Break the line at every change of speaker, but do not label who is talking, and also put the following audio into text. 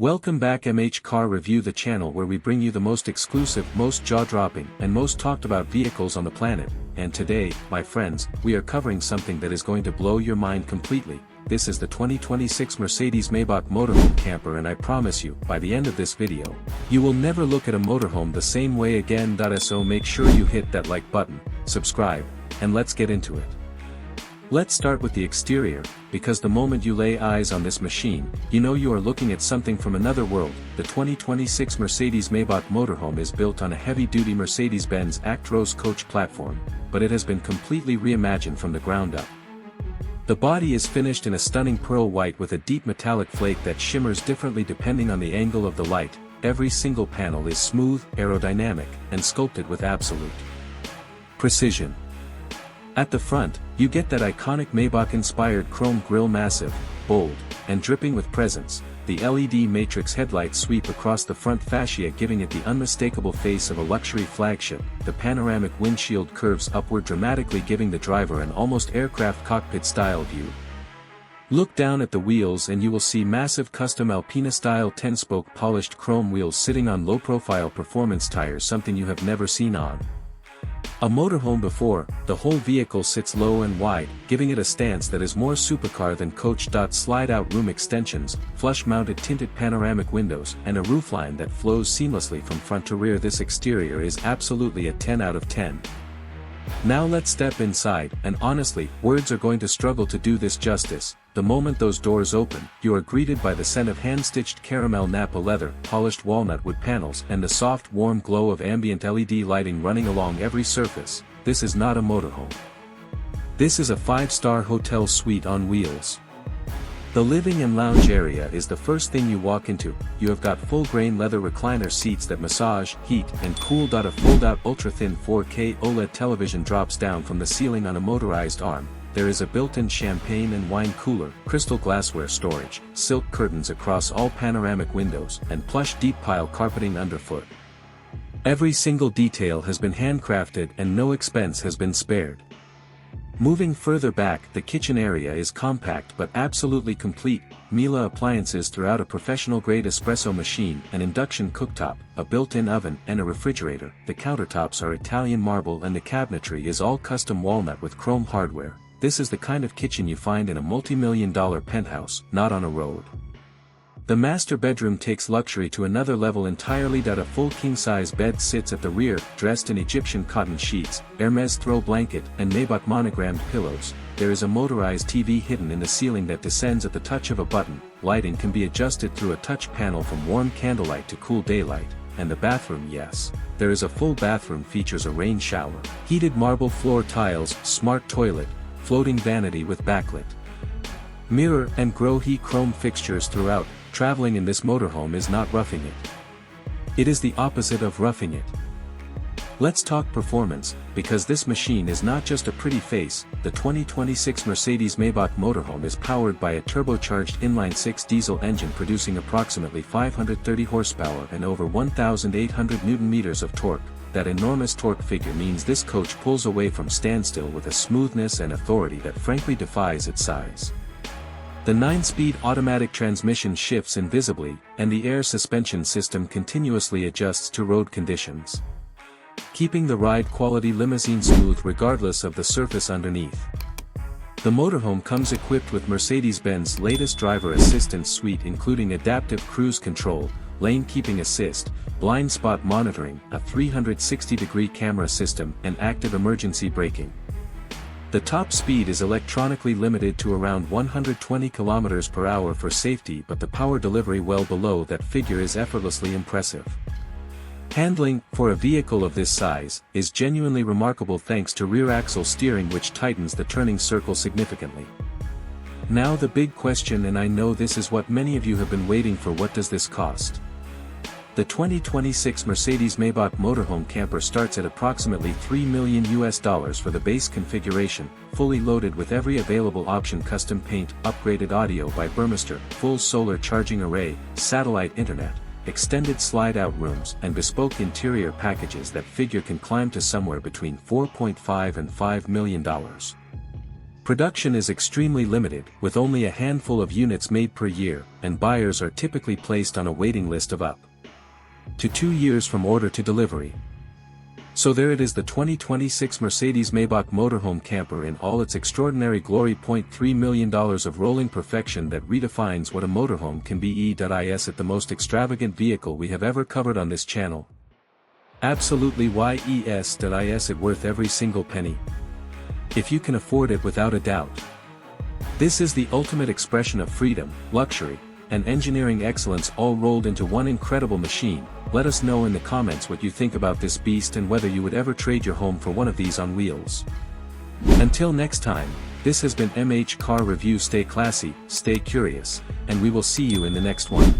Welcome back MH Car Review, the channel where we bring you the most exclusive, most jaw-dropping, and most talked about vehicles on the planet. And today, my friends, we are covering something that is going to blow your mind completely. This is the 2026 Mercedes-Maybach Motorhome Camper, and I promise you, by the end of this video, you will never look at a motorhome the same way again. So make sure you hit that like button, subscribe, and let's get into it. Let's start with the exterior, because the moment you lay eyes on this machine, you know you are looking at something from another world. The 2026 Mercedes-Maybach Motorhome is built on a heavy-duty Mercedes-Benz Actros coach platform, but it has been completely reimagined from the ground up. The body is finished in a stunning pearl white with a deep metallic flake that shimmers differently depending on the angle of the light. Every single panel is smooth, aerodynamic, and sculpted with absolute precision. At the front, you get that iconic Maybach-inspired chrome grille, massive, bold, and dripping with presence. The LED matrix headlights sweep across the front fascia, giving it the unmistakable face of a luxury flagship. The panoramic windshield curves upward, dramatically giving the driver an almost aircraft cockpit-style view. Look down at the wheels and you will see massive custom Alpina-style 10-spoke polished chrome wheels sitting on low-profile performance tires, something you have never seen on a motorhome before. The whole vehicle sits low and wide, giving it a stance that is more supercar than coach. Slide-out room extensions, flush-mounted tinted panoramic windows, and a roofline that flows seamlessly from front to rear. This exterior is absolutely a 10 out of 10. Now let's step inside, and honestly, words are going to struggle to do this justice. The moment those doors open, you are greeted by the scent of hand-stitched caramel Napa leather, polished walnut wood panels, and the soft warm glow of ambient LED lighting running along every surface. This is not a motorhome. This is a 5-star hotel suite on wheels. The living and lounge area is the first thing you walk into. You have got full-grain leather recliner seats that massage, heat, and cool. A fold-out ultra-thin 4K OLED television drops down from the ceiling on a motorized arm. There is a built-in champagne and wine cooler, crystal glassware storage, silk curtains across all panoramic windows, and plush deep pile carpeting underfoot. Every single detail has been handcrafted and no expense has been spared. Moving further back, the kitchen area is compact but absolutely complete. Miele appliances throughout, a professional-grade espresso machine, an induction cooktop, a built-in oven, and a refrigerator. The countertops are Italian marble and the cabinetry is all custom walnut with chrome hardware. This is the kind of kitchen you find in a multi-million-dollar penthouse, not on a road. The master bedroom takes luxury to another level entirely. A full king-size bed sits at the rear, dressed in Egyptian cotton sheets, Hermes throw blanket, and Maybach monogrammed pillows. There is a motorized TV hidden in the ceiling that descends at the touch of a button. Lighting can be adjusted through a touch panel, from warm candlelight to cool daylight. And the bathroom, yes, there is a full bathroom, features a rain shower, heated marble floor tiles, smart toilet, floating vanity with backlit mirror, and Grohe chrome fixtures throughout. Traveling in this motorhome is not roughing it. It is the opposite of roughing it. Let's talk performance, because this machine is not just a pretty face. The 2026 Mercedes-Maybach Motorhome is powered by a turbocharged inline-6 diesel engine producing approximately 530 horsepower and over 1,800 Newton-meters of torque. That enormous torque figure means this coach pulls away from standstill with a smoothness and authority that frankly defies its size. The 9-speed automatic transmission shifts invisibly, and the air suspension system continuously adjusts to road conditions, keeping the ride quality limousine smooth regardless of the surface underneath. The motorhome comes equipped with Mercedes-Benz latest driver assistance suite, including adaptive cruise control, lane keeping assist, blind spot monitoring, a 360-degree camera system, and active emergency braking. The top speed is electronically limited to around 120 km per hour for safety, but the power delivery well below that figure is effortlessly impressive. Handling, for a vehicle of this size, is genuinely remarkable thanks to rear axle steering, which tightens the turning circle significantly. Now the big question, and I know this is what many of you have been waiting for: what does this cost? The 2026 Mercedes-Maybach Motorhome Camper starts at approximately $3 million for the base configuration, fully loaded with every available option: custom paint, upgraded audio by Burmester, full solar charging array, satellite internet, extended slide-out rooms, and bespoke interior packages. That figure can climb to somewhere between $4.5 and $5 million. Production is extremely limited, with only a handful of units made per year, and buyers are typically placed on a waiting list of up to 2 years from order to delivery. So there it is, the 2026 Mercedes-Maybach Motorhome Camper in all its extraordinary glory. $0.3 million of rolling perfection that redefines what a motorhome can be. Is it the most extravagant vehicle we have ever covered on this channel? Absolutely. Is it worth every single penny? If you can afford it, without a doubt. This is the ultimate expression of freedom, luxury, and engineering excellence all rolled into one incredible machine. Let us know in the comments what you think about this beast and whether you would ever trade your home for one of these on wheels. Until next time, this has been MH Car Review. Stay classy, stay curious, and we will see you in the next one.